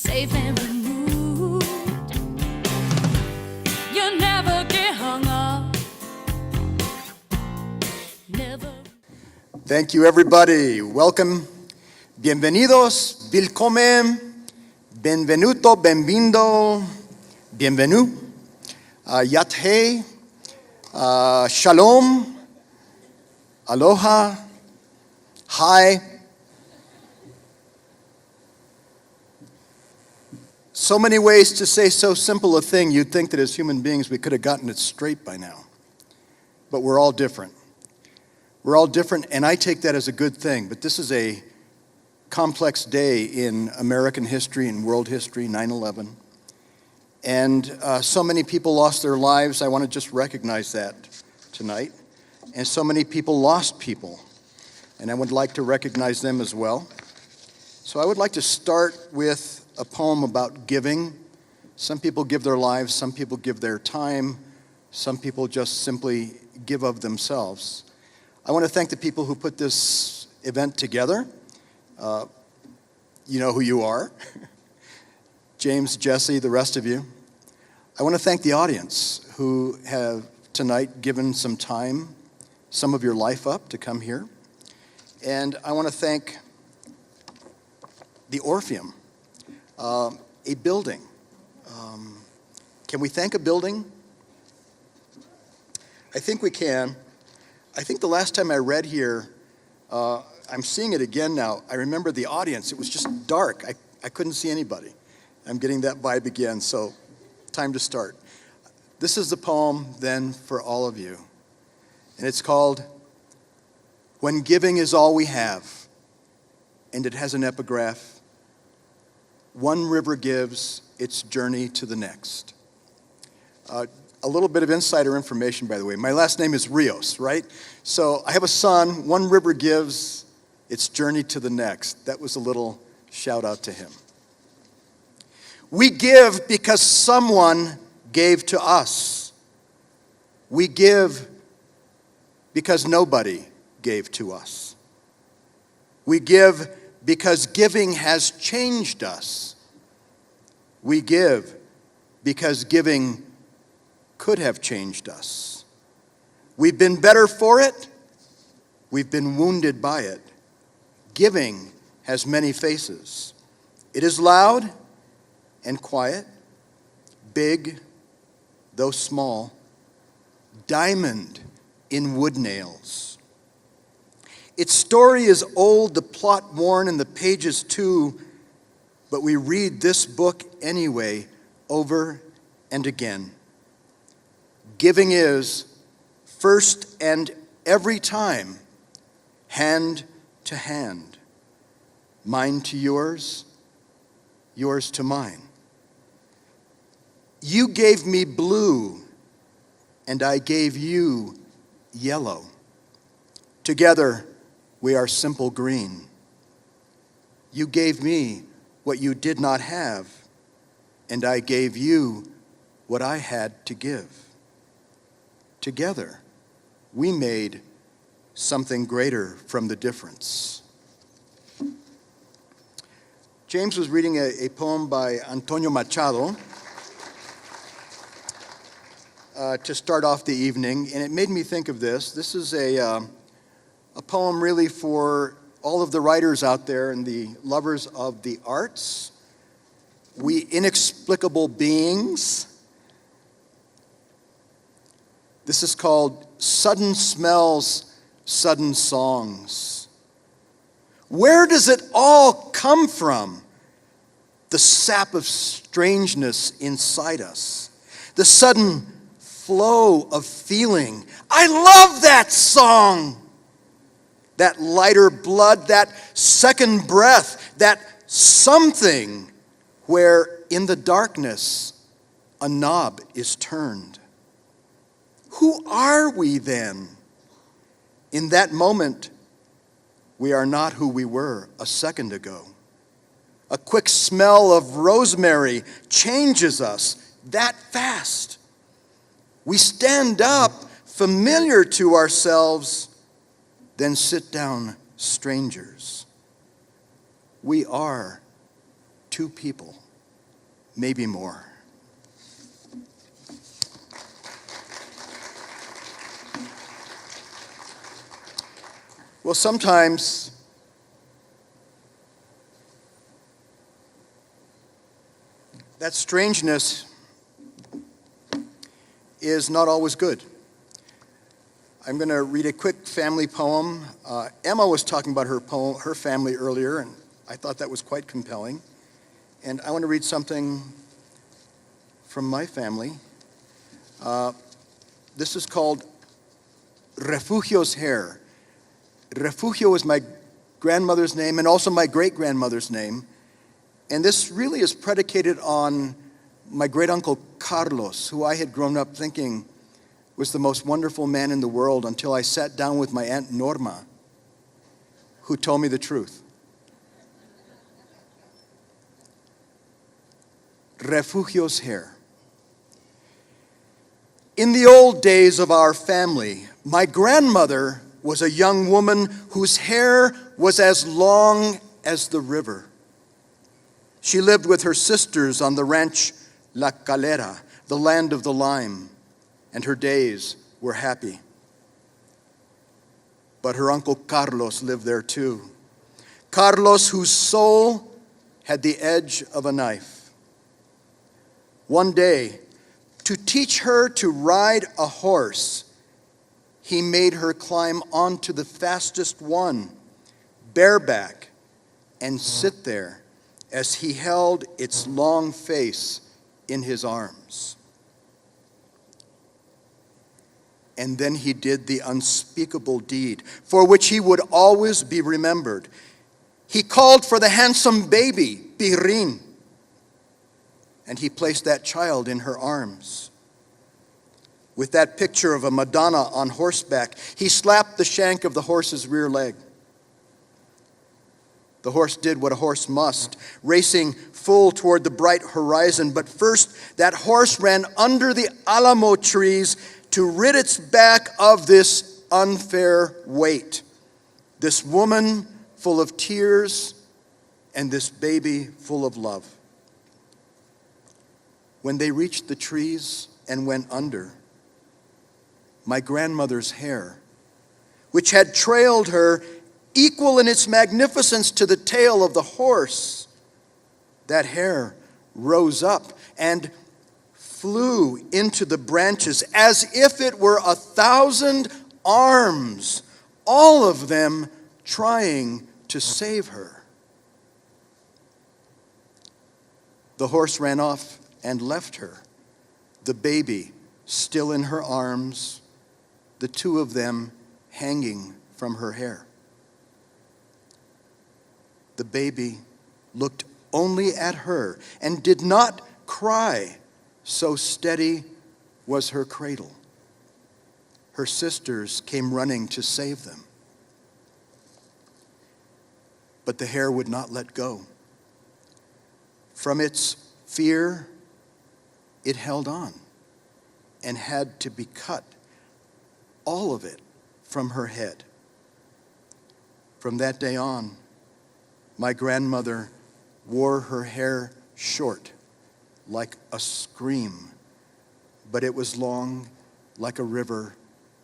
safe and removed. You never get hung up. Never. Thank you, everybody. Welcome. Bienvenidos, willkommen, benvenuto, benvindo, bienvenue, yathé, shalom, aloha, hi. So many ways to say so simple a thing, you'd think that as human beings we could have gotten it straight by now. But we're all different. We're all different, and I take that as a good thing. But this is a complex day in American history and world history, 9/11. And so many people lost their lives. I want to just recognize that tonight. And so many people lost people. And I would like to recognize them as well. So I would like to start with a poem about giving. Some people give their lives, some people give their time, some people just simply give of themselves. I want to thank the people who put this event together. You know who you are. James, Jesse, the rest of you. I want to thank the audience who have tonight given some time, some of your life up to come here. And I want to thank the Orpheum, a building. Can we thank a building? I think we can. I think the last time I read here, I'm seeing it again now. I remember the audience. It was just dark. I couldn't see anybody. I'm getting that vibe again, so time to start. This is the poem, then, for all of you. And it's called, When Giving is All We Have. And it has an epigraph. One river gives its journey to the next. A little bit of insider information, by the way. My last name is Rios, right? So I have a son. One river gives its journey to the next. That was a little shout out to him. We give because someone gave to us. We give because nobody gave to us. We give because giving has changed us. We give because giving could have changed us. We've been better for it. We've been wounded by it. Giving has many faces. It is loud and quiet, big, though small, diamond in wood nails. Its story is old, the plot worn, and the pages too, but we read this book anyway, over and again. Giving is, first and every time, hand to hand. Mine to yours, yours to mine. You gave me blue, and I gave you yellow. Together, we are simple green. You gave me what you did not have, and I gave you what I had to give. Together, we made something greater from the difference. James was reading a poem by Antonio Machado to start off the evening, and it made me think of this. This is a poem really for all of the writers out there and the lovers of the arts. We inexplicable beings. This is called Sudden Smells, Sudden Songs. Where does it all come from? The sap of strangeness inside us. The sudden flow of feeling. I love that song. That lighter blood, that second breath, that something where in the darkness a knob is turned. Who are we then? In that moment, we are not who we were a second ago. A quick smell of rosemary changes us that fast. We stand up, familiar to ourselves, then sit down, strangers. We are two people maybe more. Well, sometimes that strangeness is not always good. I'm going to read a quick family poem. Emma was talking about her family earlier, and I thought that was quite compelling. And I want to read something from my family. This is called Refugio's Hair. Refugio is my grandmother's name and also my great-grandmother's name. And this really is predicated on my great-uncle Carlos, who I had grown up thinking was the most wonderful man in the world until I sat down with my Aunt Norma, who told me the truth. Refugio's Hair. In the old days of our family, my grandmother was a young woman whose hair was as long as the river. She lived with her sisters on the ranch La Calera, the land of the lime, and her days were happy. But her uncle Carlos lived there too. Carlos, whose soul had the edge of a knife. One day, to teach her to ride a horse, he made her climb onto the fastest one, bareback, and sit there as he held its long face in his arms. And then he did the unspeakable deed for which he would always be remembered. He called for the handsome baby, Pirin, and he placed that child in her arms. With that picture of a Madonna on horseback, he slapped the shank of the horse's rear leg. The horse did what a horse must, racing full toward the bright horizon. But first, that horse ran under the alamo trees to rid its back of this unfair weight. This woman full of tears and this baby full of love. When they reached the trees and went under, my grandmother's hair, which had trailed her, equal in its magnificence to the tail of the horse, that hair rose up and flew into the branches as if it were 1,000 arms, all of them trying to save her. The horse ran off and left her, the baby still in her arms, the two of them hanging from her hair. The baby looked only at her and did not cry, so steady was her cradle. Her sisters came running to save them. But the hair would not let go. From its fear, it held on and had to be cut, all of it, from her head. From that day on, my grandmother wore her hair short, like a scream, but it was long like a river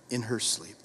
in her sleep.